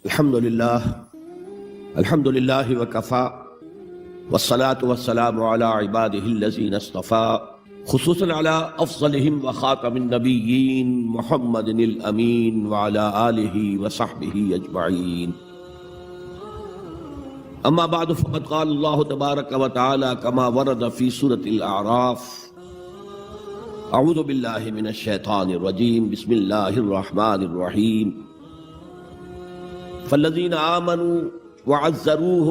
الحمد للہ وکفا والصلاة والسلام علی عباده الذین اصطفى خصوصاً علی افضلهم وخاتم النبیین محمد الامین وعلی آلہ وصحبہ اجمعین. اما بعد فقد قال اللہ تبارک وتعالی کما ورد فی سورة الاعراف: اعوذ باللہ من الشیطان الرجیم بسم اللہ الرحمن الرحیم. فالذین آمنوا وعزروه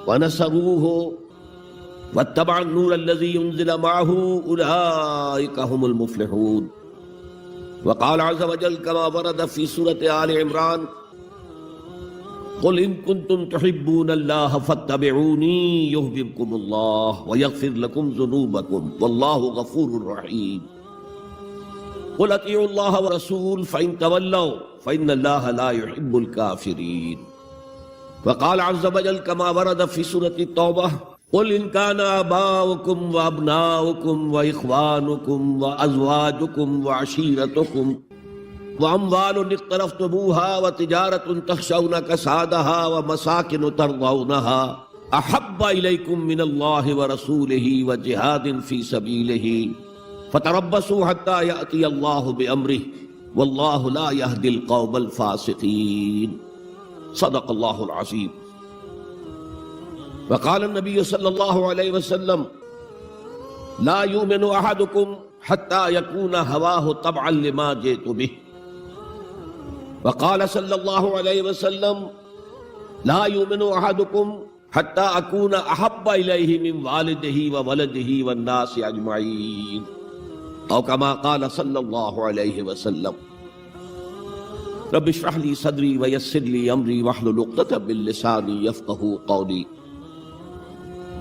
ونصروه واتبعوا النور الذي انزل معه اولئک هم المفلحون. وقال عز وجل كما ورد في سورة آل عمران: قل ان كنتم تحبون الله فاتبعوني يحببكم الله ويغفر لكم ذنوبكم والله غفور رحيم. قل اطیعوا اللہ ورسول فإن تولوا فإن اللہ لا يحب الكافرین. وقال عز وجل كما ورد في سورة التوبة: قل إن كان آباؤكم وأبناؤكم وإخوانكم وأزواجكم وعشيرتكم وأموال اقترفتموها وتجارة تخشون كسادها ومساكن ترضونها أحب إليكم من الله ورسوله وجهاد في سبيله فتربصوا حتى يأتي الله بأمره والله لا يهدي القوم الفاسقين. صدق الله العظيم. وقال النبي صلى الله عليه وسلم: لا يؤمن أحدكم حتى يكون هواه طبعا لما جئت به. وقال صلى الله عليه وسلم: لا يؤمن أحدكم حتى أكون أحب إليه من والده وولده والناس أجمعين. او كما قال صلی اللہ علیہ وسلم. رب اشرح لي صدری ويسر لي امری واحلل عقدۃ من لسانی يفقهوا قولی.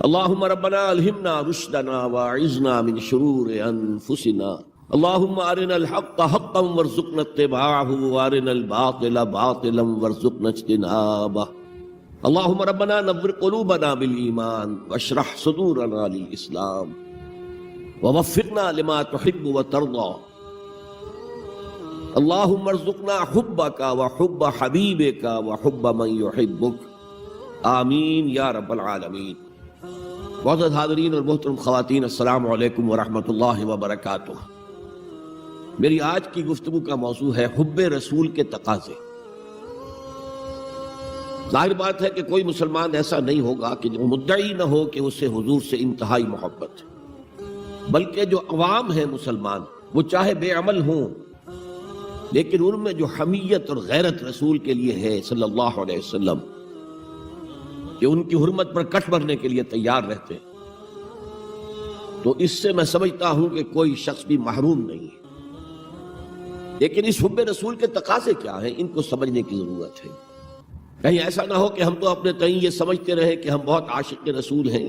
اللهم ربنا الہمنا رشدنا واعذنا من شرور انفسنا. اللهم ارنا الحق حقا وارزقنا اتباعه وارنا الباطل باطلا وارزقنا اجتنابه. اللهم ربنا نور قلوبنا بالایمان واشرح صدورنا للاسلام ووفقنا لما تحب وترضى. اللهم ارزقنا حبك وحب حبيبك وحب من يحبك آمین یا رب العالمین. معزز حاضرین اور محترم خواتین، السلام علیکم ورحمۃ اللہ وبرکاتہ. میری آج کی گفتگو کا موضوع ہے حب رسول کے تقاضے. ظاہر بات ہے کہ کوئی مسلمان ایسا نہیں ہوگا کہ جو مدعی نہ ہو کہ اسے حضور سے انتہائی محبت ہے، بلکہ جو عوام ہیں مسلمان وہ چاہے بے عمل ہوں لیکن ان میں جو حمیت اور غیرت رسول کے لیے ہے صلی اللہ علیہ وسلم، کہ ان کی حرمت پر کٹ بھرنے کے لیے تیار رہتے، تو اس سے میں سمجھتا ہوں کہ کوئی شخص بھی محروم نہیں ہے. لیکن اس حب رسول کے تقاضے کیا ہیں، ان کو سمجھنے کی ضرورت ہے. کہیں ایسا نہ ہو کہ ہم تو اپنے تئیں یہ سمجھتے رہے کہ ہم بہت عاشق رسول ہیں،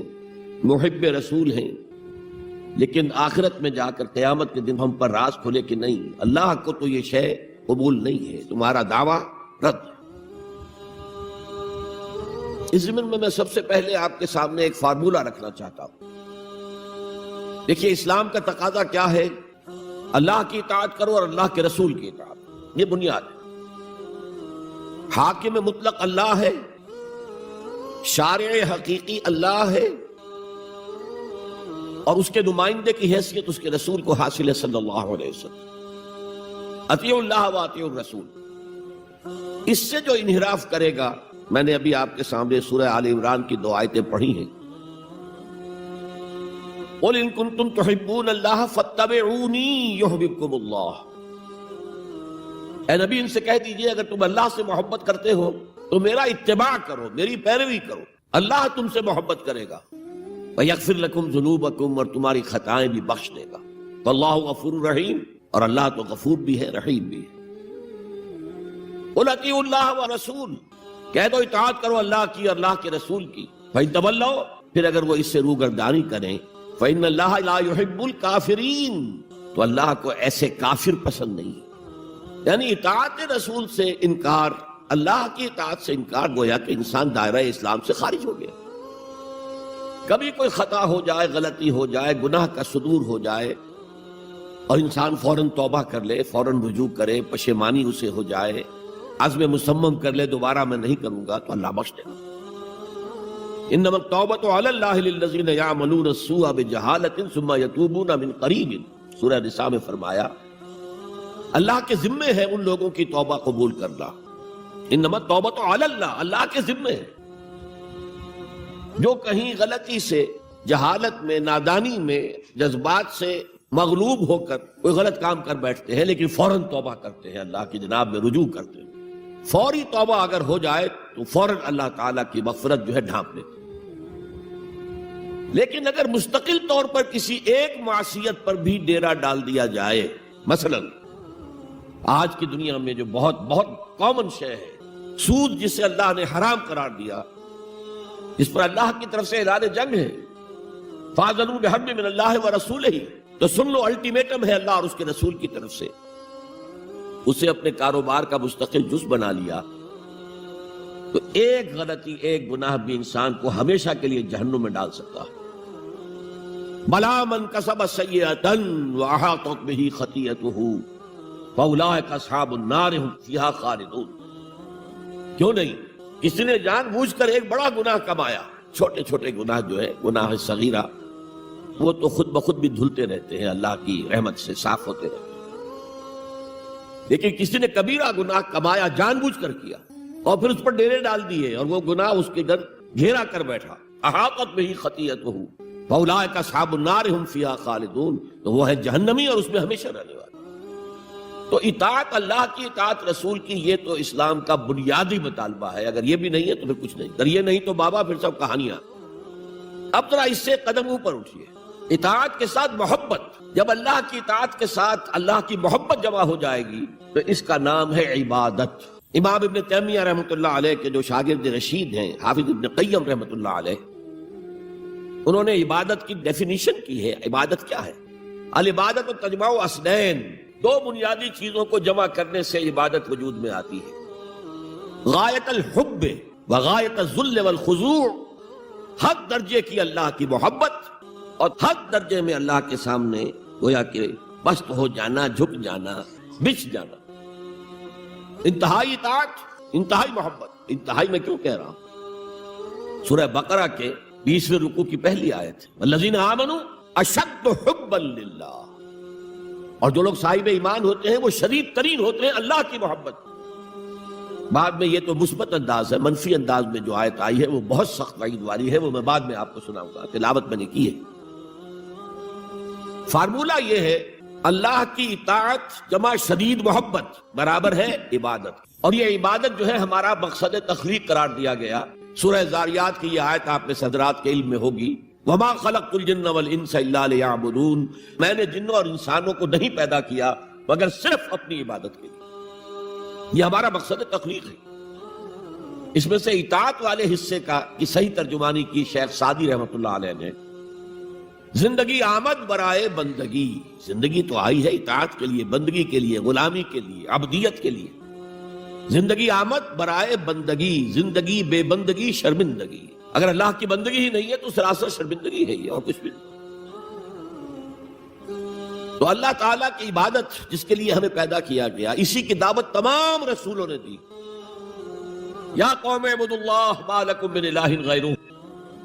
محب رسول ہیں، لیکن آخرت میں جا کر قیامت کے دن ہم پر راز کھلے کہ نہیں، اللہ کو تو یہ شے قبول نہیں ہے، تمہارا دعویٰ رد. اس ضمن میں سب سے پہلے آپ کے سامنے ایک فارمولہ رکھنا چاہتا ہوں. دیکھیے، اسلام کا تقاضا کیا ہے؟ اللہ کی اطاعت کرو اور اللہ کے رسول کی اطاعت، یہ بنیاد ہے. حاکم مطلق اللہ ہے، شارع حقیقی اللہ ہے، اور اس کے نمائندے کی حیثیت اس کے رسول کو حاصل ہے صلی اللہ علیہ وسلم. اطیعوا اللہ و اطیعوا الرسول. اس سے جو انحراف کرے گا، میں نے ابھی آپ کے سامنے سورہ آل عمران کی 2 آیتیں پڑھی ہیں. قل ان کنتم تحبون اللہ فاتبعونی یحببکم اللہ. اے نبی، ان سے کہہ دیجئے اگر تم اللہ سے محبت کرتے ہو تو میرا اتباع کرو، میری پیروی کرو، اللہ تم سے محبت کرے گا. وَيَغْفِرْ لَكُمْ ذُنُوبَكُمْ، اور تمہاری خطائیں بھی بخش دے گا. وَاللَّهُ غَفُورٌ رَحِيمٌ، اور اللہ تو غفور بھی ہے، رحیم بھی ہے. قُلْ اطیعوا اللہ وَرَسُولَ، کہہ دو اطاعت کرو اللہ کی اور اللہ کے رسول کی. فَإِن تَوَلَّوْا، پھر اگر وہ اس سے روگردانی کریں، فَإِنَّ اللَّهَ لَا يُحِبُّ الْكَافِرِينَ، تو اللہ کو ایسے کافر پسند نہیں. یعنی اطاعت رسول سے انکار، اللہ کی اطاعت سے انکار، گویا کہ انسان دائرہ اسلام سے خارج ہو گیا. کبھی کوئی خطا ہو جائے، غلطی ہو جائے، گناہ کا صدور ہو جائے، اور انسان فوراً توبہ کر لے، فوراً رجوع کرے، پشیمانی اسے ہو جائے، عزم مصمم کر لے دوبارہ میں نہیں کروں گا تو اللہ بخش دے گا۔ انما التوبۃ علی اللہ للذین یعملون السوء بجہالۃ ثم یتوبون من قریب، سورہ نساء میں فرمایا اللہ کے ذمے ہے ان لوگوں کی توبہ قبول کرنا۔ انما التوبۃ علی اللہ، اللہ کے ذمے ہے۔ جو کہیں غلطی سے، جہالت میں، نادانی میں، جذبات سے مغلوب ہو کر کوئی غلط کام کر بیٹھتے ہیں لیکن فوراً توبہ کرتے ہیں، اللہ کی جناب میں رجوع کرتے ہیں، فوری توبہ اگر ہو جائے تو فوراً اللہ تعالیٰ کی مغفرت جو ہے ڈھانپ لیتے۔ لیکن اگر مستقل طور پر کسی ایک معصیت پر بھی ڈیرا ڈال دیا جائے، مثلا آج کی دنیا میں جو بہت بہت کامن شے ہے سود، جسے اللہ نے حرام قرار دیا، اس پر اللہ کی طرف سے اعلان جنگ ہے، فَأَذَنُوا بِحَرْبٍ مِّنَ اللَّهِ وَرَسُولِهِ، تو سن لو الٹیمیٹم ہے اللہ اور اس کے رسول کی طرف سے۔ اسے اپنے کاروبار کا مستقل جز بنا لیا تو ایک غلطی، ایک گناہ بھی انسان کو ہمیشہ کے لیے جہنم میں ڈال سکتا ہے۔ بَلَا مَن كَسَبَ سَيِّئَةً وَأَحَاطَتْ بِهِ خَطِيئَتُهُ فَأُولَٰئِكَ أَصْحَابُ النَّارِ هُمْ فِيهَا خَالِدُونَ۔ کیوں نہیں؟ کسی نے جان بوجھ کر ایک بڑا گناہ کمایا، چھوٹے چھوٹے گناہ جو ہے گناہ صغیرہ وہ تو خود بخود بھی دھلتے رہتے ہیں، اللہ کی رحمت سے صاف ہوتے رہتے ہیں، لیکن کسی نے کبیرہ گناہ کمایا، جان بوجھ کر کیا اور پھر اس پر ڈیرے ڈال دیے اور وہ گناہ اس کے گرد گھیرا کر بیٹھا، احاطت بہ خطیئتہ فاولئک اصحاب النار ہم فیہا خالدون، تو وہ ہے جہنمی اور اس میں ہمیشہ رہنے والا۔ تو اطاعت اللہ کی، اطاعت رسول کی، یہ تو اسلام کا بنیادی مطالبہ ہے۔ اگر یہ بھی نہیں ہے تو پھر کچھ نہیں، اگر یہ نہیں تو بابا پھر سب کہانیاں۔ اب ذرا اس سے قدم اوپر اٹھیے، اطاعت کے ساتھ محبت، جب اللہ کی اطاعت کے ساتھ اللہ کی محبت جمع ہو جائے گی تو اس کا نام ہے عبادت۔ امام ابن تیمیہ رحمۃ اللہ علیہ کے جو شاگرد رشید ہیں، حافظ ابن قیم رحمۃ اللہ علیہ، انہوں نے عبادت کی ڈیفینیشن کی ہے۔ عبادت کیا ہے؟ العبادت تجمع اصلین، دو بنیادی چیزوں کو جمع کرنے سے عبادت وجود میں آتی ہے، غایت الحب و غایت الذل والخضوع، حد درجے کی اللہ کی محبت اور حد درجے میں اللہ کے سامنے گویا کہ پست ہو جانا، جھک جانا، بچ جانا، انتہائی اطاعت، انتہائی محبت۔ انتہائی میں کیوں کہہ رہا ہوں؟ سورہ بقرہ کے 20ویں رکوع کی پہلی آیت، والذین آمنوا اشد حبا للہ، اور جو لوگ صاحب ایمان ہوتے ہیں وہ شدید ترین ہوتے ہیں اللہ کی محبت۔ بعد میں یہ تو مثبت انداز ہے، منفی انداز میں جو آیت آئی ہے وہ بہت سخت وعید والی ہے، وہ میں بعد میں آپ کو سناؤں گا، تلاوت میں نے کی ہے۔ فارمولہ یہ ہے، اللہ کی اطاعت جمع شدید محبت برابر ہے عبادت، اور یہ عبادت جو ہے ہمارا مقصد تخلیق قرار دیا گیا۔ سورہ زاریات کی یہ آیت آپ میں حضرات کے علم میں ہوگی، وما خلقت الجن والانس الا لیعبدون، میں نے جنوں اور انسانوں کو نہیں پیدا کیا مگر صرف اپنی عبادت کے لیے۔ یہ ہمارا مقصد تخلیق ہے۔ اس میں سے اطاعت والے حصے کا کی صحیح ترجمانی کی شیخ سعدی رحمۃ اللہ علیہ نے، زندگی آمد برائے بندگی، زندگی تو آئی ہے اطاعت کے لیے، بندگی کے لیے، غلامی کے لیے، عبدیت کے لیے۔ زندگی آمد برائے بندگی، زندگی بے بندگی شرمندگی۔ اگر اللہ کی بندگی ہی نہیں ہے تو سراسر شرمندگی ہے یہ، اور کچھ بھی نہیں۔ تو اللہ تعالیٰ کی عبادت جس کے لیے ہمیں پیدا کیا گیا، اسی کی دعوت تمام رسولوں نے دی۔ یا قوم اعبدوا اللہ ما لکم من الہ غیرہ،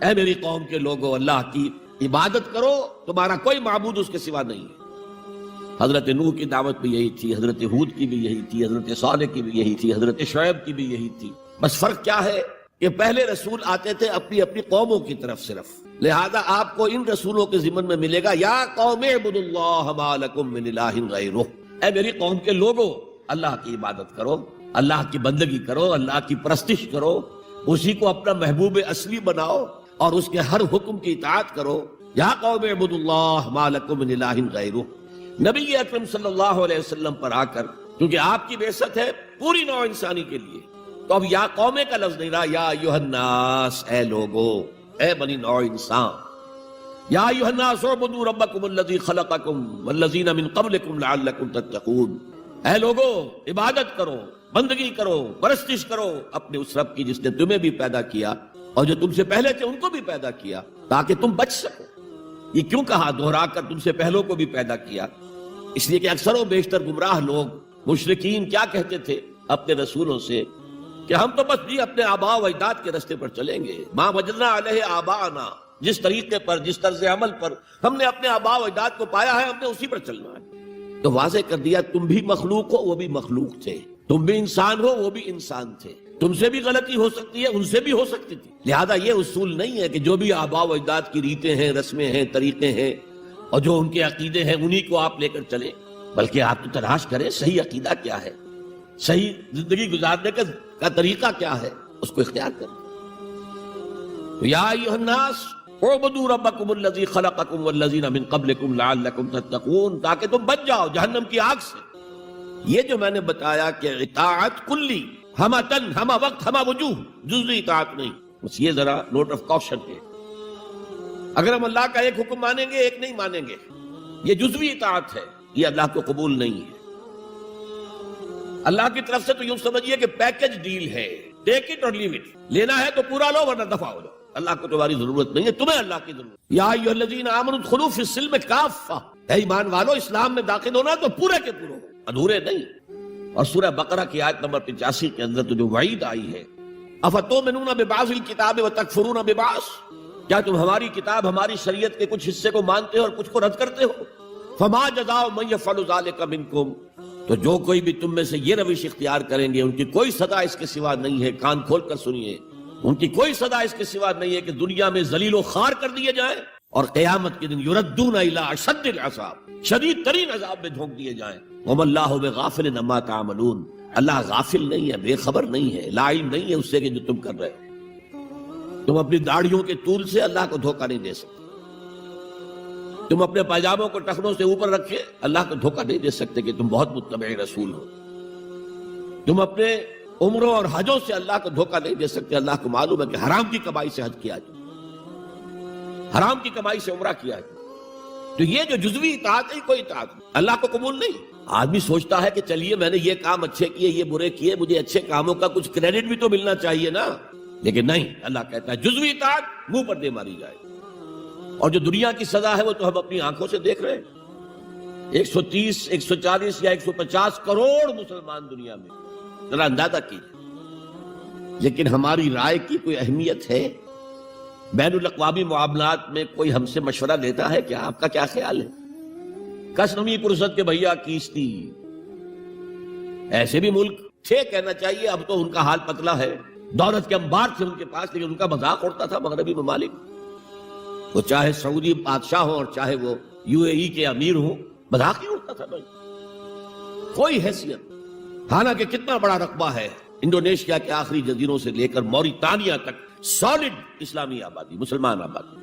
اے میری قوم کے لوگو اللہ کی عبادت کرو، تمہارا کوئی معبود اس کے سوا نہیں ہے۔ حضرت نوح کی دعوت بھی یہی تھی، حضرت ہود کی بھی یہی تھی، حضرت صالح کی بھی یہی تھی، حضرت شعیب کی بھی یہی تھی۔ بس فرق کیا ہے کہ پہلے رسول آتے تھے اپنی اپنی قوموں کی طرف صرف، لہذا آپ کو ان رسولوں کے ضمن میں ملے گا یا قوم اعبدوا اللہ ما لکم من الہ غیرہ، اے میری قوم کے لوگو اللہ کی عبادت کرو، اللہ کی بندگی کرو، اللہ کی پرستش کرو، اسی کو اپنا محبوب اصلی بناؤ اور اس کے ہر حکم کی اطاعت کرو۔ یا قوم اعبدوا اللہ ما لکم من الہ غیرہ۔ نبی اکرم صلی اللہ علیہ وسلم پر آ کر، کیونکہ آپ کی بعثت ہے پوری نوع انسانی کے لیے، تو اب یا قومے کا لفظ نہیں رہا، یا ایھا الناس، اے لوگو، اے بنی نوع انسان، یا ایھا الناس اعبدوا ربکم الذی خلقکم والذین من قبلکم لعلکم تتقون، اے لوگو عبادت کرو، بندگی کرو، پرستش کرو اپنے اس رب کی جس نے تمہیں بھی پیدا کیا اور جو تم سے پہلے تھے ان کو بھی پیدا کیا تاکہ تم بچ سکو۔ یہ کیوں کہا دہرا کر تم سے پہلوں کو بھی پیدا کیا؟ اس لیے کہ اکثر و بیشتر گمراہ لوگ، مشرکین کیا کہتے تھے؟ اپنے رسولوں سے کہ ہم تو بس جی اپنے آباء و اجداد کے راستے پر چلیں گے، ما وجدنا علیہ آباءنا، جس طریقے پر، جس طرز عمل پر ہم نے اپنے آباء و اجداد کو پایا ہے، ہم نے اسی پر چلنا ہے۔ تو واضح کر دیا تم بھی مخلوق ہو، وہ بھی مخلوق تھے، تم بھی انسان ہو، وہ بھی انسان تھے، تم سے بھی غلطی ہو سکتی ہے، ان سے بھی ہو سکتی تھی۔ لہذا یہ اصول نہیں ہے کہ جو بھی آباء و اجداد کی ریتیں ہیں، رسمیں ہیں، طریقے ہیں اور جو ان کے عقیدے ہیں انہی کو آپ لے کر چلیں، بلکہ آپ تو تلاش کریں صحیح عقیدہ کیا ہے، صحیح زندگی گزارنے کا طریقہ کیا ہے، اس کو اختیار کریں۔ تو یا ایھا الناس اعبدوا ربکم الذی خلقکم والذین من قبلکم لعلکم تتقون، تاکہ تم بچ جاؤ جہنم کی آگ سے۔ یہ جو میں نے بتایا کہ اطاعت کلی، ہمہ تن، ہمہ وقت، ہمہ وجوہ، جزوی اطاعت نہیں، بس یہ ذرا نوٹ آف کوشن ہے۔ اگر ہم اللہ کا ایک حکم مانیں گے، ایک نہیں مانیں گے، یہ جزوی اطاعت ہے، یہ اللہ کو قبول نہیں ہے۔ اللہ کی طرف سے تو یوں سمجھیے کہ پیکج ڈیل ہے، ٹیک اٹ اور لیو اٹ، لینا ہے تو پورا لو ورنہ دفع ہو جاؤ، اللہ کو تمہاری ضرورت نہیں ہے، تمہیں اللہ کی ضرورت۔ یا ایھا الذین آمنوا ادخلوا فی السلم کافہ، اے ایمان والو اسلام میں داخل ہونا تو پورے کے پورے ہو، ادھورے نہیں۔ اور سورہ بقرہ کی آیت نمبر 85 کے اندر تو جو وعید آئی ہے، افتؤمنون ببعض الکتاب وتکفرون ببعض، کیا تم ہماری کتاب، ہماری شریعت کے کچھ حصے کو مانتے ہو اور کچھ کو رد کرتے ہو؟ فما جزاء من یفعل ذلک منکم، تو جو کوئی بھی تم میں سے یہ روش اختیار کریں گے ان کی کوئی سزا اس کے سوا نہیں ہے، کان کھول کر سنیے، ان کی کوئی سزا اس کے سوا نہیں ہے کہ دنیا میں ذلیل و خوار کر دیے جائیں اور قیامت کے دن یردون الی اشد العذاب، شدید ترین عذاب میں جھونک دیے جائیں۔ وما اللہ بغافل عما تعملون، اللہ غافل نہیں ہے، بے خبر نہیں ہے، لا علم نہیں ہے اس سے کہ جو تم کر رہے ہو۔ تم اپنی داڑھیوں کے طول سے اللہ کو دھوکہ نہیں دے سکتے، تم اپنے پاجاموں کو ٹخنوں سے اوپر رکھے اللہ کو دھوکہ نہیں دے سکتے کہ تم بہت متبع رسول ہو، تم اپنے عمروں اور حجوں سے اللہ کو دھوکہ نہیں دے سکتے، اللہ کو معلوم ہے کہ حرام کی کمائی سے حج کیا جائے، حرام کی کمائی سے عمرہ کیا جائے۔ تو یہ جو جزوی اطاعت ہے کوئی اطاعت نہیں، اللہ کو قبول نہیں۔ آدمی سوچتا ہے کہ چلیے میں نے یہ کام اچھے کیے، یہ برے کیے، مجھے اچھے کاموں کا کچھ کریڈٹ بھی تو ملنا چاہیے نا، لیکن نہیں، اللہ کہتا ہے جزوی اطاعت منہ پر دے ماری جائے۔ اور جو دنیا کی سزا ہے وہ تو ہم اپنی آنکھوں سے دیکھ رہے ہیں، 130، 140 یا 150 کروڑ مسلمان دنیا میں، ذرا اندازہ کیجیے۔ لیکن ہماری رائے کی کوئی اہمیت ہے؟ بین الاقوامی معاملات میں کوئی ہم سے مشورہ لیتا ہے کیا؟ آپ کا کیا خیال ہے؟ کس نمی پرست کے بھیا کیستی، ایسے بھی ملک تھے کہنا چاہیے، اب تو ان کا حال پتلا ہے، دولت کے انبار تھے ان کے پاس، لیکن ان کا مذاق اڑتا تھا مغربی ممالک، وہ چاہے سعودی بادشاہ ہوں اور چاہے وہ UAE کے امیر ہوں، مذاق ہی اڑتا تھا بھائی، کوئی حیثیت۔ حالانکہ کتنا بڑا رقبہ ہے انڈونیشیا کے آخری جزیروں سے لے کر موریتانیہ تک، سالڈ اسلامی آبادی، مسلمان آبادی۔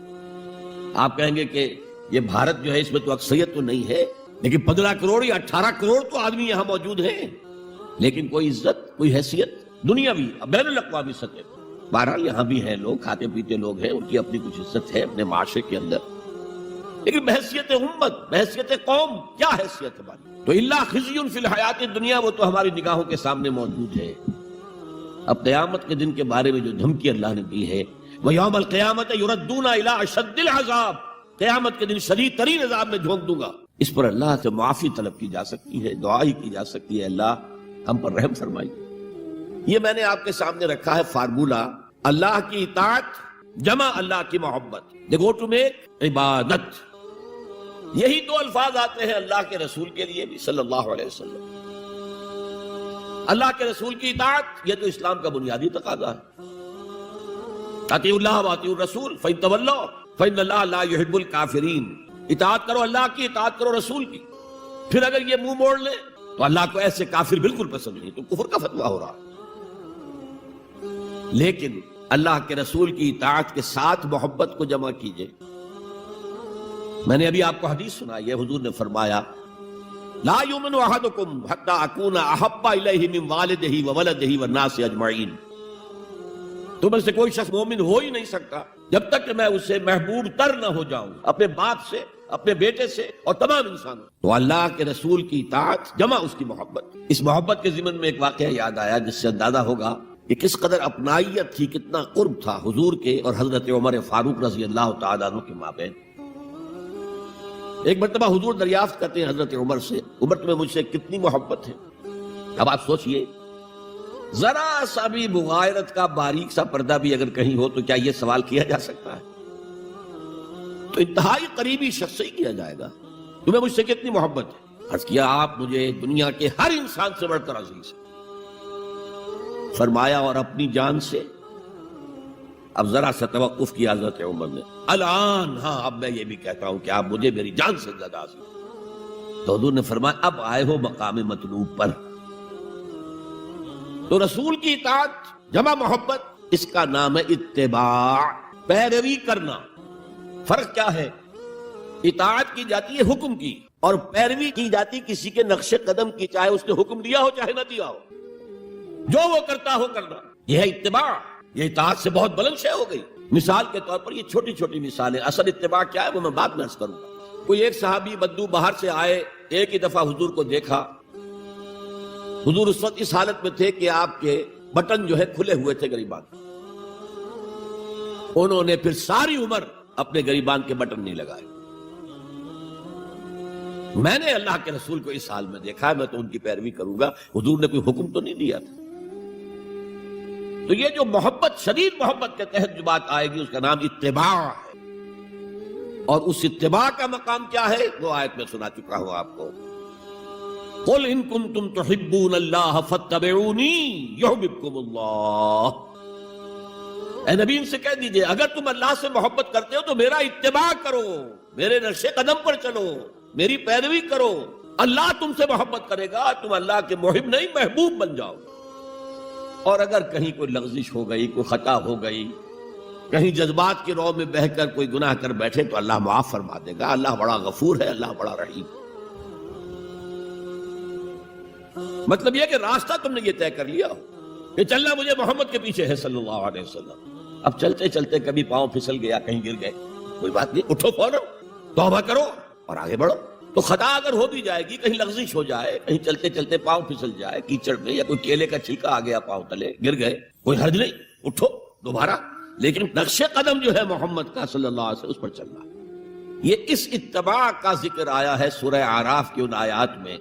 آپ کہیں گے کہ یہ بھارت جو ہے اس میں تو اکثریت تو نہیں ہے، لیکن 15 کروڑ یا 18 کروڑ تو آدمی یہاں موجود ہیں، لیکن کوئی عزت، کوئی حیثیت دنیاوی بین الاقوامی سطح پر۔ بہرحال یہاں بھی ہیں لوگ، کھاتے پیتے لوگ ہیں، ان کی اپنی کچھ عزت ہے اپنے معاشرے کے اندر، لیکن بحیثیت امت، بحیثیت قوم کیا حیثیت ہماری؟ تو الا خزی فی الحیات الدنیا، وہ تو ہماری نگاہوں کے سامنے موجود ہے۔ اب قیامت کے دن کے بارے میں جو دھمکی اللہ نے دی ہے، وَيَوْمَ الْقِيَامَةِ يُرَدُّونَ إِلَىٰ أَشَدِّ الْعَذَابِ، قیامت کے دن شدید ترین عذاب میں جھونک دوں گا۔ اس پر اللہ سے معافی طلب کی جا سکتی ہے، دعا ہی کی جا سکتی ہے، اللہ ہم پر رحم فرمائیے۔ یہ میں نے آپ کے سامنے رکھا ہے فارمولہ، اللہ کی اطاعت جمع اللہ کی محبت، they go to make عبادت۔ یہی دو الفاظ آتے ہیں اللہ کے رسول کے لیے بھی صلی اللہ علیہ وسلم۔ اللہ کے رسول کی اطاعت یہ تو اسلام کا بنیادی تقاضا ہے، اطیعوا اللہ واطیعوا الرسول فإن تولوا فإن اللہ لا يحب الکافرین، اطاعت کرو اللہ کی، اطاعت کرو رسول کی۔ پھر اگر یہ منہ موڑ لیں تو اللہ کو ایسے کافر بالکل پسند نہیں، تو کفر کا فتویٰ ہو رہا۔ لیکن اللہ کے رسول کی اطاعت کے ساتھ محبت کو جمع کیجئے۔ میں نے ابھی آپ کو حدیث سنائی ہے، حضور نے فرمایا لا یؤمن احدکم حتی اکون احب الیہ من والدہ وولدہ والناس اجمعین، تم میں سے کوئی شخص مومن ہو ہی نہیں سکتا جب تک کہ میں اسے محبوب تر نہ ہو جاؤں، اپنے باپ سے، اپنے بیٹے سے اور تمام انسانوں۔ تو اللہ کے رسول کی اطاعت جمع اس کی محبت۔ اس محبت کے ضمن میں ایک واقعہ یاد آیا جس سے اندازہ ہوگا کہ کس قدر اپنائیت تھی، کتنا قرب تھا حضور کے اور حضرت عمر فاروق رضی اللہ تعالیٰ عنہ کے مابین۔ ایک مرتبہ حضور دریافت کرتے ہیں حضرت عمر سے، عمر تمہیں مجھ سے کتنی محبت ہے؟ اب آپ سوچئے ذرا سا بھی مغایرت کا باریک سا پردہ بھی اگر کہیں ہو تو کیا یہ سوال کیا جا سکتا ہے؟ تو انتہائی قریبی شخص سے ہی کیا جائے گا تمہیں مجھ سے کتنی محبت ہے؟ عرض کیا آپ مجھے دنیا کے ہر انسان سے بڑھ کر عزیز ہیں۔ فرمایا اور اپنی جان سے؟ اب ذرا سا توقف کیا حضرت عمر نے، الان ہاں اب میں یہ بھی کہتا ہوں کہ آپ مجھے میری جان سے زیادہ عزیز ہیں۔ تو حضور نے فرمایا اب آئے ہو مقام مطلوب پر۔ تو رسول کی اطاعت جمع محبت، اس کا نام ہے اتباع، پیروی کرنا۔ فرق کیا ہے؟ اطاعت کی جاتی ہے حکم کی، اور پیروی کی جاتی کسی کے نقش قدم کی، چاہے اس نے حکم دیا ہو چاہے نہ دیا ہو، جو وہ کرتا ہو کرنا، یہ ہے اتباع۔ یہ اطاعت سے بہت بلند شے ہو گئی۔ مثال کے طور پر یہ چھوٹی چھوٹی مثالیں، اصل اتباع کیا ہے وہ میں بعد میں عرض کروں گا۔ کوئی ایک صحابی بدو باہر سے آئے، ایک ہی دفعہ حضور کو دیکھا، حضور اس وقت اس حالت میں تھے کہ آپ کے بٹن جو ہے کھلے ہوئے تھے گریبان، انہوں نے پھر ساری عمر اپنے گریبان کے بٹن نہیں لگائے۔ میں نے اللہ کے رسول کو اس حال میں دیکھا ہے، میں تو ان کی پیروی کروں گا، حضور نے کوئی حکم تو نہیں دیا تھا۔ تو یہ جو محبت، شدید محبت کے تحت جو بات آئے گی اس کا نام اتباع ہے، اور اس اتباع کا مقام کیا ہے وہ آیت میں سنا چکا ہوں آپ کو۔ قل ان کنتم تحبون اللہ فاتبعونی یحببکم اللہ۔ اے نبی ان سے کہہ دیجئے اگر تم اللہ سے محبت کرتے ہو تو میرا اتباع کرو، میرے نقش قدم پر چلو، میری پیروی کرو، اللہ تم سے محبت کرے گا، تم اللہ کے محب نہیں محبوب بن جاؤ۔ اور اگر کہیں کوئی لغزش ہو گئی، کوئی خطا ہو گئی، کہیں جذبات کی رو میں بہہ کر کوئی گناہ کر بیٹھے تو اللہ معاف فرما دے گا، اللہ بڑا غفور ہے، اللہ بڑا رحیم۔ مطلب یہ کہ راستہ تم نے یہ طے کر لیا ہو کہ چلنا مجھے محمد کے پیچھے ہے صلی اللہ علیہ وسلم۔ اب چلتے چلتے کبھی پاؤں پھسل گیا، کہیں گر گئے، کوئی بات نہیں، اٹھو فوراً، توبہ کرو اور آگے بڑھو۔ تو خطا اگر ہو بھی جائے گی، کہیں لغزش ہو جائے، کہیں چلتے چلتے پاؤں پھسل جائے کیچڑ میں، یا کوئی کیلے کا چھلکا آ گیا پاؤں تلے، گر گئے، کوئی حرج نہیں، اٹھو دوبارہ، لیکن نقش قدم جو ہے محمد کا صلی اللہ علیہ وسلم اس پر چلنا۔ یہ اس اتباع کا ذکر آیا ہے سورہ اعراف کی ان آیات میں۔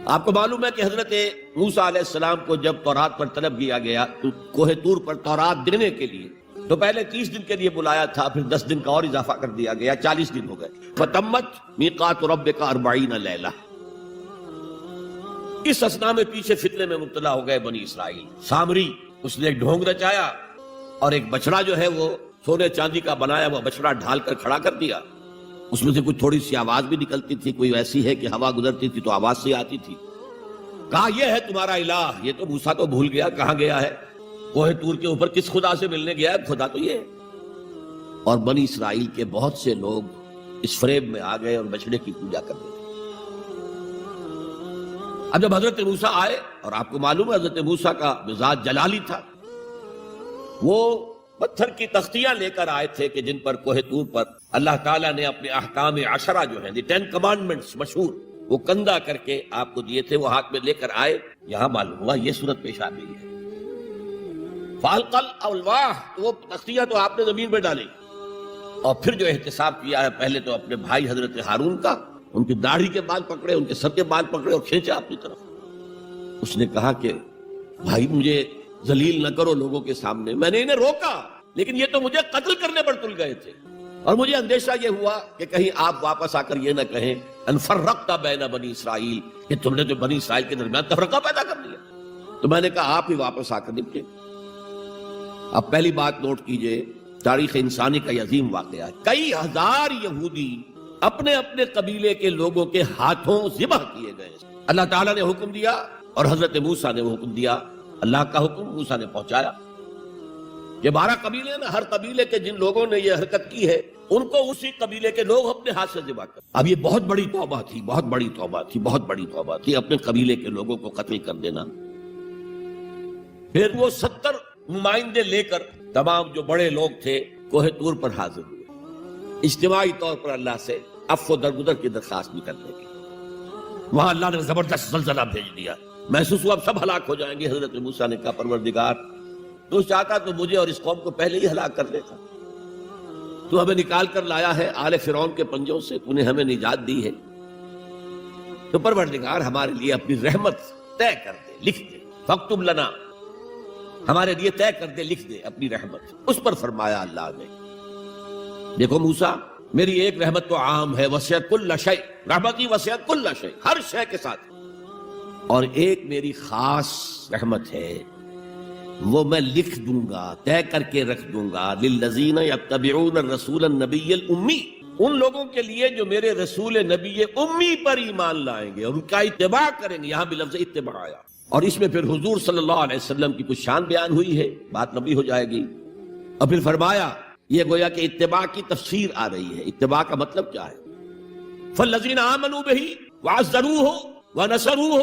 آپ کو معلوم ہے کہ حضرت موسیٰ علیہ السلام کو جب تورات پر طلب کیا گیا تو کوہ طور پر تورات دینے کے لیے، تو پہلے 30 دن کے لیے بلایا تھا، پھر 10 دن کا اور اضافہ کر دیا گیا، 40 دن ہو گئے۔ فَتَمَّتْ مِيقَاتُ رَبِّكَ 40 لَيْلَةً۔ اس اثنا میں پیچھے فتنے میں مبتلا ہو گئے بنی اسرائیل۔ سامری اس نے ایک ڈھونگ رچایا اور ایک بچڑا جو ہے وہ سونے چاندی کا بنایا ہوا بچڑا ڈھال کر کھڑا کر دیا، اس میں سے کچھ تھوڑی سی آواز بھی نکلتی تھی، کوئی ایسی ہے کہ ہوا گزرتی تھی تو آواز سے آتی تھی۔ کہا یہ ہے تمہارا الہ۔ یہ تو موسیٰ تو بھول گیا کہاں گیا ہے، کوہ طور کے اوپر کس خدا سے ملنے گیا ہے، خدا تو یہ ہے۔ اور بنی اسرائیل کے بہت سے لوگ اس فریب میں آ گئے اور بچڑے کی پوجا کر رہے تھے۔ اب جب حضرت موسیٰ آئے، اور آپ کو معلوم ہے حضرت موسیٰ کا مزاج جلالی تھا، وہ پتھر کی تختیاں لے کر آئے تھے کہ جن پر کوہ طور پر اللہ تعالیٰ نے اپنے احکام عشرہ جو ہیں، 10 کمانڈمنٹس مشہور، وہ کندہ کر کے آپ کو دیے تھے، وہ ہاتھ میں لے کر آئے۔ یہاں معلوم ہوا یہ صورت پیش آ گئی ہے۔ فَأَلْقَى الْأَلْوَاحَ، تو وہ تختیاں تو آپ نے زمین پہ ڈالی، اور پھر جو احتساب کیا ہے پہلے تو اپنے بھائی حضرت ہارون کا، ان کی داڑھی کے بال پکڑے، ان کے سر کے بال پکڑے اور کھینچا اپنی طرف۔ اس نے کہا کہ بھائی مجھے ذلیل نہ کرو لوگوں کے سامنے، میں نے انہیں روکا لیکن یہ تو مجھے قتل کرنے پر تل گئے تھے، اور مجھے اندیشہ یہ ہوا کہ کہیں آپ واپس آ کر یہ نہ کہیں ان فرقت بین بنی اسرائیل، کہ تم نے تو بنی اسرائیل کے درمیان تفرقہ پیدا کر دیا۔ تو میں نے کہا آپ ہی واپس آ کر نپٹے۔ اب پہلی بات نوٹ کیجئے، تاریخ انسانی کا یہ عظیم واقعہ ہے، کئی ہزار یہودی اپنے اپنے قبیلے کے لوگوں کے ہاتھوں ذبح کیے گئے۔ اللہ تعالیٰ نے حکم دیا اور حضرت موسیٰ نے وہ حکم دیا، اللہ کا حکم موسیٰ نے پہنچایا۔ یہ 12 قبیلے نا، ہر قبیلے کے جن لوگوں نے یہ حرکت کی ہے ان کو اسی قبیلے کے لوگ اپنے ہاتھ سے ذبح کر۔ اب یہ بہت بڑی توبہ تھی، بہت بڑی توبہ تھی، بہت بڑی توبہ تھی، اپنے قبیلے کے لوگوں کو قتل کر دینا۔ پھر وہ 70 نمائندے لے کر تمام جو بڑے لوگ تھے کوہ طور پر حاضر ہوئے، اجتماعی طور پر اللہ سے عفو و درگزر کی درخواست بھی کرنے کی۔ وہاں اللہ نے زبردست زلزلہ بھیج دیا، محسوس ہوا اب سب ہلاک ہو جائیں گے۔ حضرت موسیٰ نے کہا پروردگار تو چاہتا تو مجھے اور اس قوم کو پہلے ہی ہلاک کر دیتا، تو ہمیں نکال کر لایا ہے آل فرعون کے پنجوں سے، تو نے ہمیں نجات دی ہے، تو پروردگار ہمارے لیے اپنی رحمت طے کر دے، لکھ دے، فاکتب لنا، ہمارے لیے طے کر دے، لکھ دے اپنی رحمت۔ اس پر فرمایا اللہ نے، دیکھو موسیٰ، میری ایک رحمت تو عام ہے، وسعت کل شیء، رحمتی وسعت کل شیء، ہر شے کے ساتھ، اور ایک میری خاص رحمت ہے، وہ میں لکھ دوں گا، طے کر کے رکھ دوں گا، للذین یتبعون الرسول النبی الامی، ان لوگوں کے لیے جو میرے رسول نبی امی پر ایمان لائیں گے اور ان کا اتباع کریں گے۔ یہاں بھی لفظ اتباع آیا، اور اس میں پھر حضور صلی اللہ علیہ وسلم کی کچھ شان بیان ہوئی ہے، بات لمبی ہو جائے گی، اور پھر فرمایا یہ گویا کہ اتباع کی تفسیر آ رہی ہے۔ اتباع کا مطلب کیا ہے؟ فالذین آمنوا بہ وعزروہ ونصروہ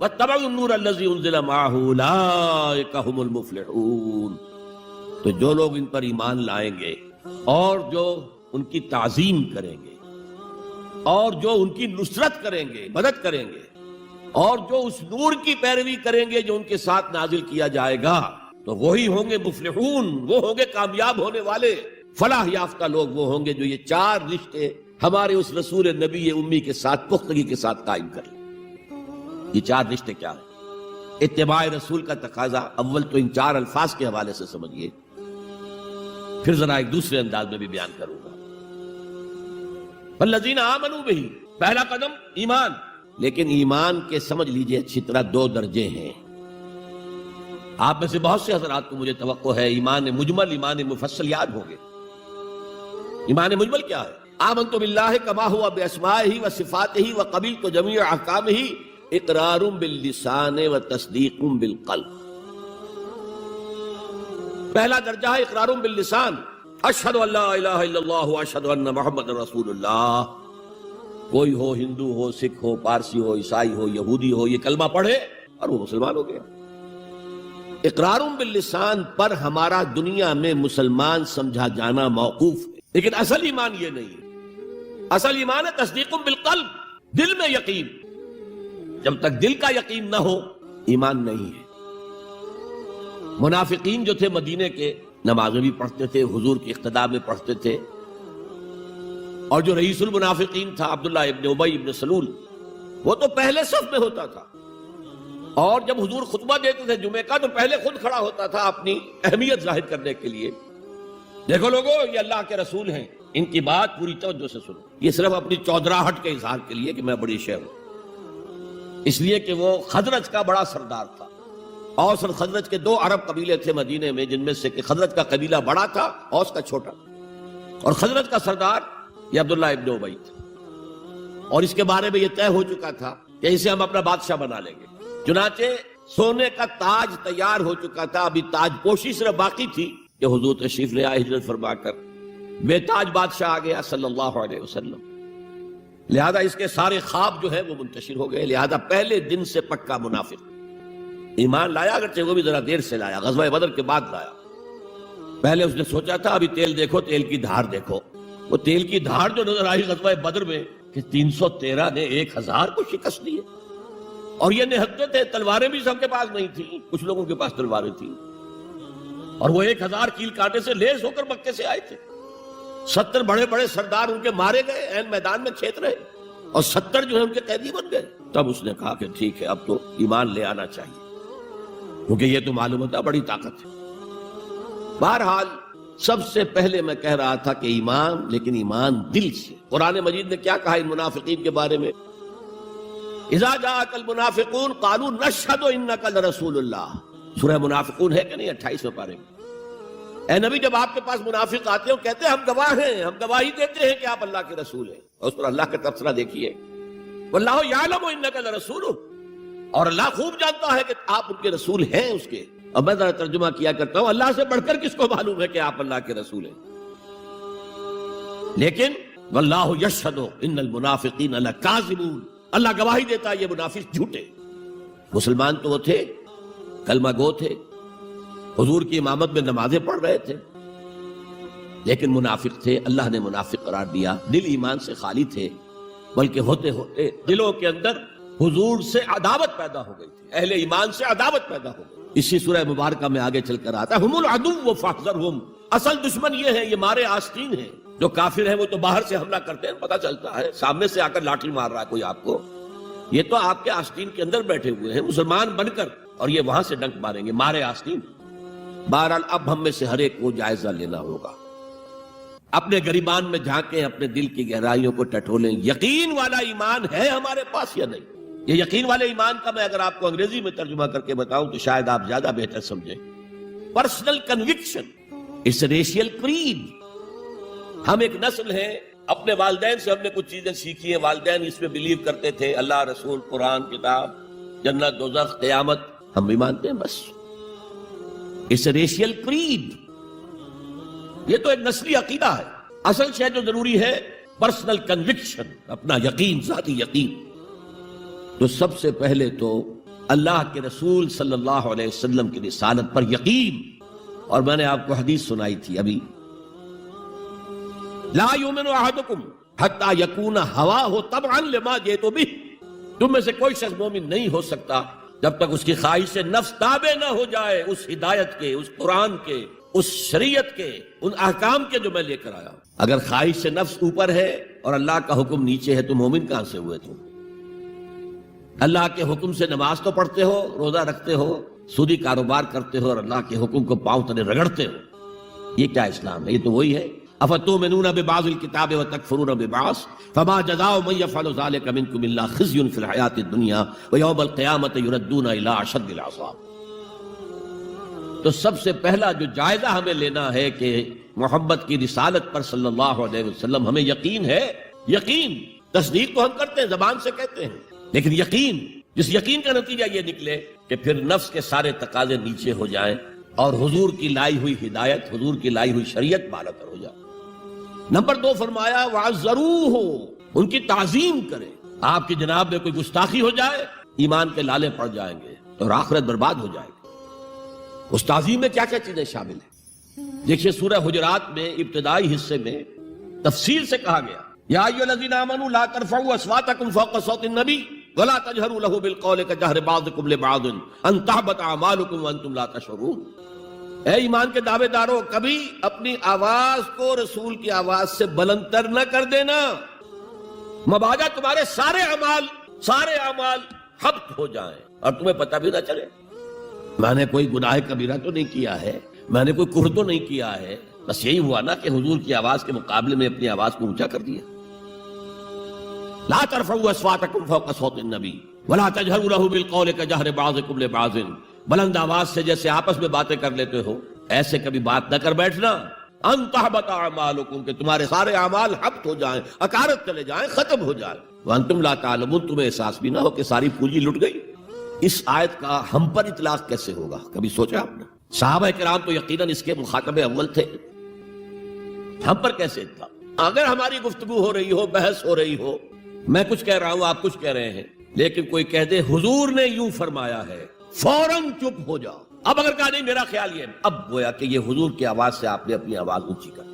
واتبعوا النور الذی انزل معہ اولئک ھم المفلحون، تو جو لوگ ان پر ایمان لائیں گے اور جو ان کی تعظیم کریں گے اور جو ان کی نصرت کریں گے، مدد کریں گے، اور جو اس نور کی پیروی کریں گے جو ان کے ساتھ نازل کیا جائے گا، تو وہی ہوں گے مفلحون، وہ ہوں گے کامیاب ہونے والے، فلاح یافتہ لوگ وہ ہوں گے جو یہ چار رشتے ہمارے اس رسول نبی امی کے ساتھ پختگی کے ساتھ قائم کر لیں۔ یہ چار رشتے کیا ہیں؟ اتباع رسول کا تقاضا اول تو ان چار الفاظ کے حوالے سے سمجھیے، پھر ذرا ایک دوسرے انداز میں بھی بیان کروں گا۔ والذین آمنوا بہ، پہلا قدم ایمان، لیکن ایمان کے سمجھ لیجئے اچھی طرح دو درجے ہیں۔ آپ میں سے بہت سے حضرات کو مجھے توقع ہے ایمان مجمل، ایمان مفصل یاد ہوں گے۔ ایمان مجمل کیا ہے؟ آمنت باللہ کما ہوا باسمائہ وصفاتہ وقبلت جمیع احکامہ اقرار باللسان وتصدیق بالقلب۔ پہلا درجہ ہے اقرار باللسان، اشہد ان لا الہ الا اللہ واشہد ان محمد رسول اللہ۔ کوئی ہو، ہندو ہو، سکھ ہو، پارسی ہو، عیسائی ہو، یہودی ہو، یہ کلمہ پڑھے اور وہ مسلمان ہو گیا۔ اقرار باللسان پر ہمارا دنیا میں مسلمان سمجھا جانا موقوف ہے، لیکن اصل ایمان یہ نہیں ہے۔ اصل ایمان ہے تصدیق بالقلب، دل میں یقین۔ جب تک دل کا یقین نہ ہو ایمان نہیں ہے۔ منافقین جو تھے مدینے کے، نمازیں بھی پڑھتے تھے، حضور کی اقتداء میں پڑھتے تھے، اور جو رئیس المنافقین تھا عبداللہ ابن ابی ابن سلول، وہ تو پہلے صف میں ہوتا تھا، اور جب حضور خطبہ دیتے تھے جمعے کا تو پہلے خود کھڑا ہوتا تھا اپنی اہمیت ظاہر کرنے کے لیے۔ دیکھو لوگو، یہ اللہ کے رسول ہیں، ان کی بات پوری توجہ سے سنو۔ یہ صرف اپنی چودراہٹ کے اظہار کے لیے کہ میں بڑی شے ہوں، اس لیے کہ وہ خزرج کا بڑا سردار تھا۔ اوس اور خزرج کے دو عرب قبیلے تھے مدینے میں، جن میں سے کہ خزرج کا قبیلہ بڑا تھا، اوس کا چھوٹا، اور خزرج کا سردار یہ عبداللہ ابن ابی تھا، اور اس کے بارے میں یہ طے ہو چکا تھا کہ اسے ہم اپنا بادشاہ بنا لیں گے۔ چنانچہ سونے کا تاج تیار ہو چکا تھا، ابھی تاج پوشی صرف باقی تھی کہ حضور تشریف لے آئے ہجرت فرما کر، بے تاج بادشاہ آ گیا صلی اللہ علیہ وسلم۔ لہذا اس کے سارے خواب جو ہے وہ منتشر ہو گئے، لہذا پہلے دن سے پکا منافق ایمان لایا، اگرچہ وہ بھی ذرا دیر سے لایا، غزوہ بدر کے بعد لایا۔ پہلے اس نے سوچا تھا ابھی تیل دیکھو، تیل کی دھار دیکھو، وہ تیل کی دھار جو نظر آئی غزوہ بدر میں کہ 313 نے 1000 کو شکست دی ہے، اور یہ نہتے تھے، تلواریں بھی سب کے پاس نہیں تھیں، کچھ لوگوں کے پاس تلواریں تھیں، اور وہ 1000 کیل کانٹے سے لیس ہو کر مکے سے آئے تھے۔ 70 بڑے بڑے سردار ان کے مارے گئے، عین میدان میں کھیت رہے، اور 70 جو ہے ان کے قیدی بن گئے۔ تب اس نے کہا کہ ٹھیک ہے، اب تو ایمان لے آنا چاہیے، کیونکہ یہ تو معلوم ہوتا بڑی طاقت ہے۔ بہرحال سب سے پہلے میں کہہ رہا تھا کہ ایمان، لیکن ایمان دل سے۔ قرآن مجید نے کیا کہا ان منافقین کے بارے میں؟ اذا جاءک المنافقون قالوا نشهد انک لرسول اللہ، سورہ منافقون ہے کہ نہیں 28ویں پارے میں؟ اے نبی، جب آپ کے پاس منافق آتے ہیں کہتے ہیں ہم گواہ ہیں، ہم گواہی دیتے ہیں کہ آپ اللہ کے رسول ہیں، اور اس پر اللہ کا تبصرہ دیکھیے، واللہ یعلم انک لرسولہ، اور اللہ خوب جانتا ہے کہ آپ ان کے رسول ہیں اس کے۔ اب میں ذرا ترجمہ کیا کرتا ہوں، اللہ سے بڑھ کر کس کو معلوم ہے کہ آپ اللہ کے رسول ہیں؟ لیکن واللہ یشہد ان المنافقین لکاذبون، اللہ گواہی دیتا ہے یہ منافق جھوٹے۔ مسلمان تو وہ تھے، کلمہ گو تھے، حضور کی امامت میں نمازیں پڑھ رہے تھے، لیکن منافق تھے، اللہ نے منافق قرار دیا۔ دل ایمان سے خالی تھے، بلکہ ہوتے ہوتے دلوں کے اندر حضور سے عداوت پیدا ہو گئی تھی، اہل ایمان سے عداوت پیدا ہو گئی۔ اسی سورہ مبارکہ میں آگے چل کر آتا ہے ہم العدو فاحذرہم، اصل دشمن یہ ہے، یہ مارے آستین ہیں۔ جو کافر ہیں وہ تو باہر سے حملہ کرتے ہیں، پتہ چلتا ہے، سامنے سے آ کر لاٹھی مار رہا ہے کوئی آپ کو، یہ تو آپ کے آستین کے اندر بیٹھے ہوئے ہیں مسلمان بن کر، اور یہ وہاں سے ڈنک ماریں گے، مارے آستین۔ بہرحال اب ہم میں سے ہر ایک کو جائزہ لینا ہوگا، اپنے گریبان میں جھانکیں، اپنے دل کی گہرائیوں کو ٹٹولیں، یقین والا ایمان ہے ہمارے پاس یا نہیں۔ یہ یقین والے ایمان کا میں اگر آپ کو انگریزی میں ترجمہ کر کے بتاؤں تو شاید آپ زیادہ بہتر سمجھیں۔ پرسنل کنوکشن اس ریشیل کریڈ۔ ہم ایک نسل ہیں، اپنے والدین سے ہم نے کچھ چیزیں سیکھی ہیں، والدین اس میں بلیو کرتے تھے، اللہ، رسول، قرآن، کتاب، جنت، دوزخ، قیامت، ہم بھی مانتے ہیں بس۔ اس ریشیل کریڈ، یہ تو ایک نسلی عقیدہ ہے۔ اصل شے جو ضروری ہے پرسنل کنوکشن، اپنا یقین، ذاتی یقین۔ تو سب سے پہلے تو اللہ کے رسول صلی اللہ علیہ وسلم کی رسالت پر یقین۔ اور میں نے آپ کو حدیث سنائی تھی ابھی، لا یؤمن احدکم حتی یکون ہواہ تبعا لما جئت بہ، تم میں سے کوئی شخص مومن نہیں ہو سکتا جب تک اس کی خواہش نفس تابع نہ ہو جائے اس ہدایت کے، اس قرآن کے، اس شریعت کے، ان احکام کے جو میں لے کر آیا ہوں۔ اگر خواہش نفس اوپر ہے اور اللہ کا حکم نیچے ہے تو مومن کہاں سے ہوئے تم؟ اللہ کے حکم سے نماز تو پڑھتے ہو، روزہ رکھتے ہو، سودی کاروبار کرتے ہو، اور اللہ کے حکم کو پاؤں تلے رگڑتے ہو۔ یہ کیا اسلام ہے؟ یہ تو وہی ہے، افتؤمنون ببعض الکتاب وتکفرون ببعض فما جزاء من يفعل ذلك منكم الا خزي في الحياة الدنيا ويوم القيامة يردون الى اشد العذاب۔ تو سب سے پہلا جو جائزہ ہمیں لینا ہے کہ محمد کی رسالت پر صلی اللہ علیہ وسلم ہمیں یقین ہے۔ یقین، تصدیق تو ہم کرتے ہیں، زبان سے کہتے ہیں، لیکن یقین، جس یقین کا نتیجہ یہ نکلے کہ پھر نفس کے سارے تقاضے نیچے ہو جائیں اور حضور کی لائی ہوئی ہدایت، حضور کی لائی ہوئی شریعت بالا تر ہو جائے۔ نمبر 2 فرمایا وَعَزَّرُوهُ، ان کی تعظیم کریں۔ آپ کی جناب میں کوئی گستاخی ہو جائے، ایمان کے لالے پڑ جائیں گے اور آخرت برباد ہو جائے گی۔ اس تعظیم میں کیا کیا چیزیں شامل ہیں؟ دیکھیے سورہ حجرات میں ابتدائی حصے میں تفصیل سے کہا گیا، یا ایھا الذین آمنوا لا ترفعوا اصواتکم فوق صوت النبی ولا تجہروا لہ بالقول کجہر بعضکم لبعض ان تحبط اعمالکم وانتم لا تشعرون۔ اے ایمان کے دعوے دارو، کبھی اپنی آواز کو رسول کی آواز سے بلند تر نہ کر دینا، مبادا تمہارے سارے اعمال حبط ہو جائیں اور تمہیں پتہ بھی نہ چلے۔ میں نے کوئی گناہ کبیرہ تو نہیں کیا ہے، میں نے کوئی کفر تو نہیں کیا ہے، بس یہی ہوا نا کہ حضور کی آواز کے مقابلے میں اپنی آواز کو اونچا کر دیا۔ لا ترفعوا اصواتکم فوق صوت النبی ولا تجہروا لہ بالقول کجہر بعضکم لبعض، بلند آواز سے جیسے آپس میں باتیں کر لیتے ہو ایسے کبھی بات نہ کر بیٹھنا۔ ان تحبط اعمالکم، کہ تمہارے سارے اعمال حبط ہو جائیں، اکارت چلے جائیں، ختم ہو جائیں، وانتم لا تعلمون، تمہیں احساس بھی نہ ہو کہ ساری پونجی لٹ گئی۔ اس آیت کا ہم پر اطلاق کیسے ہوگا؟ کبھی سوچا آپ نے؟ صحابہ کرام تو یقیناً اس کے مخاطب اول تھے، ہم پر کیسے اطلاق؟ اگر ہماری گفتگو ہو رہی ہو، بحث ہو رہی ہو، میں کچھ کہہ رہا ہوں، آپ کچھ کہہ رہے ہیں، لیکن کوئی کہہ دے حضور نے یوں فرمایا ہے، فوراً چپ ہو جاؤ۔ اب اگر کہا نہیں میرا خیال یہ ہے، اب گویا کہ یہ حضور کی آواز سے آپ نے اپنی آواز اونچی کر،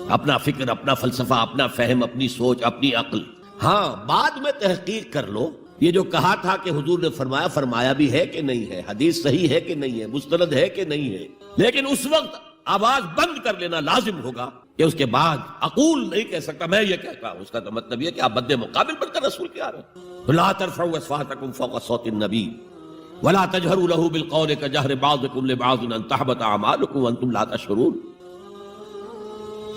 اپنا فکر، اپنا فلسفہ، اپنا فہم، اپنی سوچ، اپنی عقل۔ ہاں بعد میں تحقیق کر لو، یہ جو کہا تھا کہ حضور نے فرمایا، فرمایا بھی ہے کہ نہیں ہے، حدیث صحیح ہے کہ نہیں ہے، مستند ہے کہ نہیں ہے، لیکن اس وقت آواز بند کر لینا لازم ہوگا کہ اس کے بعد اقول نہیں کہہ سکتا میں یہ کہتا ہوں۔ اس کا تو مطلب یہ کہ آپ بد مقابل بن کر رسول کے آ رہے ہیں۔ لا ترفعوا اصواتکم فوق صوت النبی ولا تجہروا لہ بالقول کجہر بعضکم لبعض ان تحبط اعمالکم وانتم لا تشعرون۔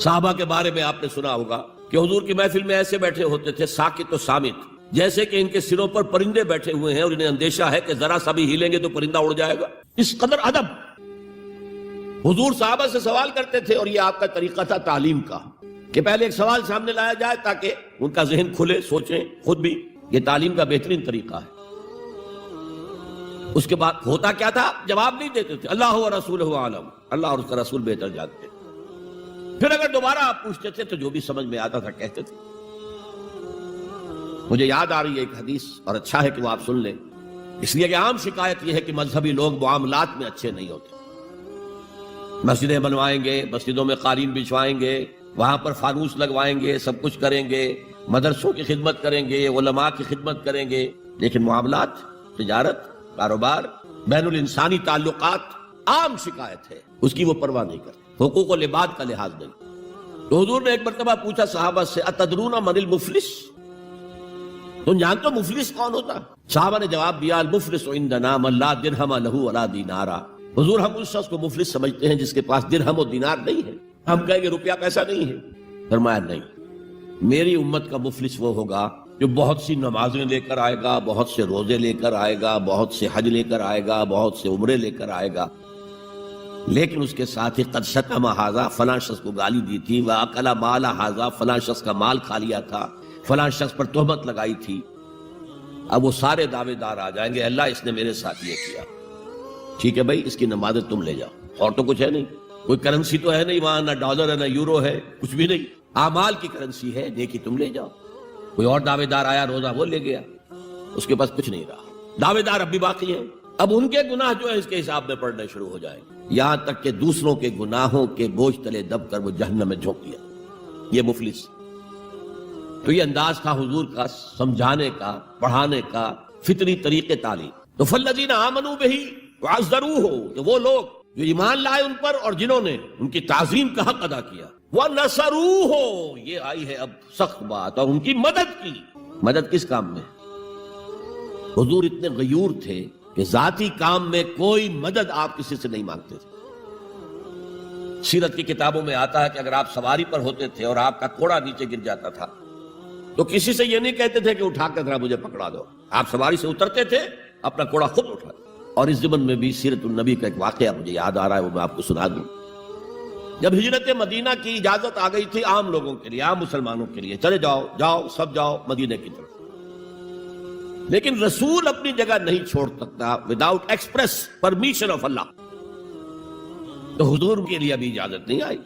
صحابہ کے بارے میں آپ نے سنا ہوگا کہ حضور کی محفل میں ایسے بیٹھے ہوتے تھے ساکت و صامت، جیسے کہ ان کے سروں پر پرندے بیٹھے ہوئے ہیں اور انہیں اندیشہ ہے کہ ذرا سا بھی ہلیں گے تو پرندہ اڑ جائے گا۔ اس قدر ادب حضور صحابہ سے سوال کرتے تھے، اور یہ آپ کا طریقہ تھا تعلیم کا کہ پہلے ایک سوال سامنے لایا جائے تاکہ ان کا ذہن کھلے، سوچیں خود بھی۔ یہ تعلیم کا بہترین طریقہ ہے۔ اس کے بعد ہوتا کیا تھا؟ جواب نہیں دیتے تھے، اللہ و رسولہ عالم، اللہ اور اس کا رسول بہتر جانتے۔ پھر اگر دوبارہ آپ پوچھتے تھے تو جو بھی سمجھ میں آتا تھا کہتے تھے۔ مجھے یاد آ رہی ہے ایک حدیث، اور اچھا ہے کہ وہ آپ سن لیں، اس لیے کہ عام شکایت یہ ہے کہ مذہبی لوگ معاملات میں اچھے نہیں ہوتے۔ مسجدیں بنوائیں گے، مسجدوں میں قالین بچھوائیں گے، وہاں پر فانوس لگوائیں گے، سب کچھ کریں گے، مدرسوں کی خدمت کریں گے، علماء کی خدمت کریں گے، لیکن معاملات، تجارت، کاروبار، بین الانسانی تعلقات عام شکایت ہے، اس کی وہ پرواہ نہیں کرتے، حقوق و لباد کا لحاظ نہیں۔ تو حضور نے ایک مرتبہ پوچھا صحابہ سے، اتدرون من المفلس، تم جانتے ہو مفلس کون ہوتا؟ صحابہ نے جواب دیا المفلس عندنا من لا درہم لہ ولا دینارا، حضور ہم اس شخص کو مفلس سمجھتے ہیں جس کے پاس درہم و دینار نہیں ہے۔ ہم کہیں گے روپیہ پیسہ نہیں ہے، فرمایا نہیں، میری امت کا مفلس وہ ہوگا جو بہت سی نمازیں لے کر آئے گا، بہت سے روزے لے کر آئے گا، بہت سے حج لے کر آئے گا، بہت سے عمرے لے کر آئے گا، لیکن اس کے ساتھ ہی قد شتم ھذا، فلاں شخص کو گالی دی تھی، واکل مال ھذا، فلاں شخص کا مال کھا لیا تھا، فلاں شخص پر تہمت لگائی تھی۔ اب وہ سارے دعوے دار آ جائیں گے اللہ اس نے میرے ساتھ یہ کیا، ٹھیک ہے بھائی اس کی نمازیں تم لے جاؤ، اور تو کچھ ہے نہیں، کوئی کرنسی تو ہے نہیں وہاں، نہ ڈالر ہے نہ یورو ہے، کچھ بھی نہیں، اعمال کی کرنسی ہے، نیکی تم لے جاؤ۔ کوئی اور دعوے دار آیا، روزہ وہ لے گیا، اس کے پاس کچھ نہیں رہا، دعوے دار اب بھی باقی ہیں۔ اب ان کے گناہ جو ہے اس کے حساب میں پڑنے شروع ہو جائیں گے، یہاں تک کہ دوسروں کے گناہوں کے بوجھ تلے دب کر وہ جہنم میں جھونک دیا۔ یہ مفلس، تو یہ انداز تھا حضور کا سمجھانے کا، پڑھانے کا، فطری طریقے تعلیم۔ تو فالذین آمنوا بہ وعزروہ، کہ وہ لوگ جو ایمان لائے ان پر اور جنہوں نے ان کی تعظیم کا حق ادا کیا، وَنَصَرُوهُ، یہ آئی ہے اب سخت بات، اور ان کی مدد کی۔ مدد کس کام میں؟ حضور اتنے غیور تھے کہ ذاتی کام میں کوئی مدد آپ کسی سے نہیں مانگتے تھے۔ سیرت کی کتابوں میں آتا ہے کہ اگر آپ سواری پر ہوتے تھے اور آپ کا گھوڑا نیچے گر جاتا تھا تو کسی سے یہ نہیں کہتے تھے کہ اٹھا کر ذرا مجھے پکڑا دو، آپ سواری سے اترتے تھے، اپنا گھوڑا خود اٹھا۔ اور اس ضمن میں بھی سیرت النبی کا ایک واقعہ مجھے یاد آ رہا ہے، وہ میں آپ کو سنا دوں۔ جب ہجرت مدینہ کی اجازت آ گئی تھی عام لوگوں کے لیے، عام مسلمانوں کے لیے، چلے جاؤ جاؤ سب جاؤ مدینہ کی طرف، لیکن رسول اپنی جگہ نہیں چھوڑ سکتا وداؤٹ ایکسپریس پرمیشن آف اللہ، تو حضور کے لیے ابھی اجازت نہیں آئی۔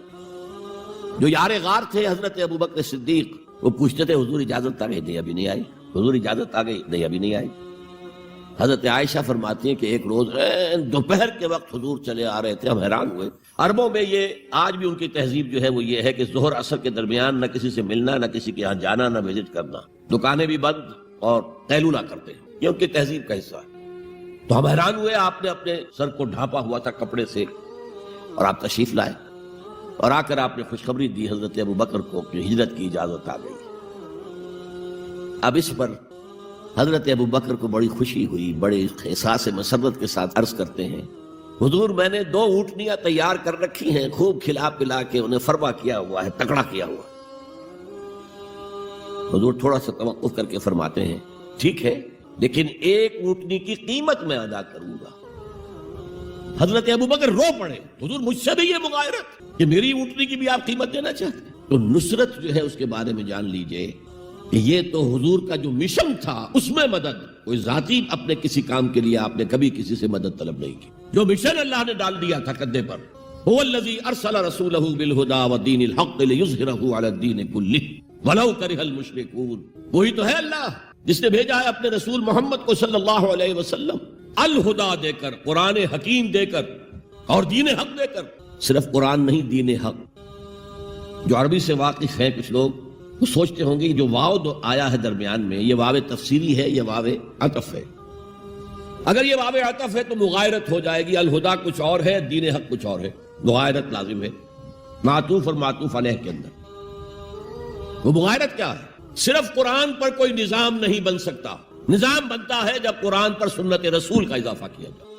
جو یار غار تھے حضرت ابوبکر صدیق، وہ پوچھتے تھے حضور اجازت آ گئی؟ نہیں ابھی نہیں آئی۔ حضور اجازت آ گئی؟ نہیں ابھی نہیں آئی۔ حضرت عائشہ فرماتی ہیں کہ ایک روز دوپہر کے وقت حضور چلے آ رہے تھے، ہم حیران ہوئے۔ عربوں میں یہ آج بھی ان کی تہذیب جو ہے وہ یہ ہے کہ ظہر عصر کے درمیان نہ کسی سے ملنا، نہ کسی کے یہاں جانا، نہ وزٹ کرنا، دکانیں بھی بند اور قیلولہ کرتے ہیں، یہ ان کی تہذیب کا حصہ ہے۔ تو ہم حیران ہوئے، آپ نے اپنے سر کو ڈھانپا ہوا تھا کپڑے سے اور آپ تشریف لائے، اور آ کر آپ نے خوشخبری دی حضرت ابوبکر کو کہ ہجرت کی اجازت آ گئی۔ اب اس پر حضرت ابوبکر کو بڑی خوشی ہوئی، بڑے احساس مسرت کے ساتھ عرض کرتے ہیں حضور میں نے 2 اونٹنیاں تیار کر رکھی ہیں، خوب کھلا پلا کے انہیں فرما کیا ہوا ہے، تکڑا کیا ہوا ہے۔ حضور تھوڑا سا توقف کر کے فرماتے ہیں ٹھیک ہے، لیکن 1 اونٹنی کی قیمت میں ادا کروں گا۔ حضرت ابوبکر رو پڑے، حضور مجھ سے بھی یہ مغایرت کہ میری اونٹنی کی بھی آپ قیمت دینا چاہتے ہیں؟ تو نصرت جو ہے اس کے بارے میں جان لیجئے کہ یہ تو حضور کا جو مشن تھا اس میں مدد، کوئی ذاتی اپنے کسی کام کے لیے آپ نے کبھی کسی سے مدد طلب نہیں کی۔ جو مشن اللہ نے ڈال دیا تھا کندھے پر، هو الذی ارسل رسولہ بالہدی ودین الحق لیظہرہ علی الدین کلہ ولو کرہ المشرکون، وہی تو ہے اللہ جس نے بھیجا ہے اپنے رسول محمد کو صلی اللہ علیہ وسلم الہدا دے کر، قرآن حکیم دے کر اور دین حق دے کر۔ صرف قرآن نہیں، دین حق۔ جو عربی سے واقف ہیں کچھ لوگ وہ سوچتے ہوں گے جو واو آیا ہے درمیان میں، یہ واو تفسیری ہے، یہ واو عطف ہے۔ اگر یہ واو عطف ہے تو مغایرت ہو جائے گی، الہدا کچھ اور ہے، دین حق کچھ اور ہے، مغایرت لازم ہے معطوف اور معطوف علیہ کے اندر۔ وہ مغایرت کیا ہے؟ صرف قرآن پر کوئی نظام نہیں بن سکتا، نظام بنتا ہے جب قرآن پر سنت رسول کا اضافہ کیا جائے۔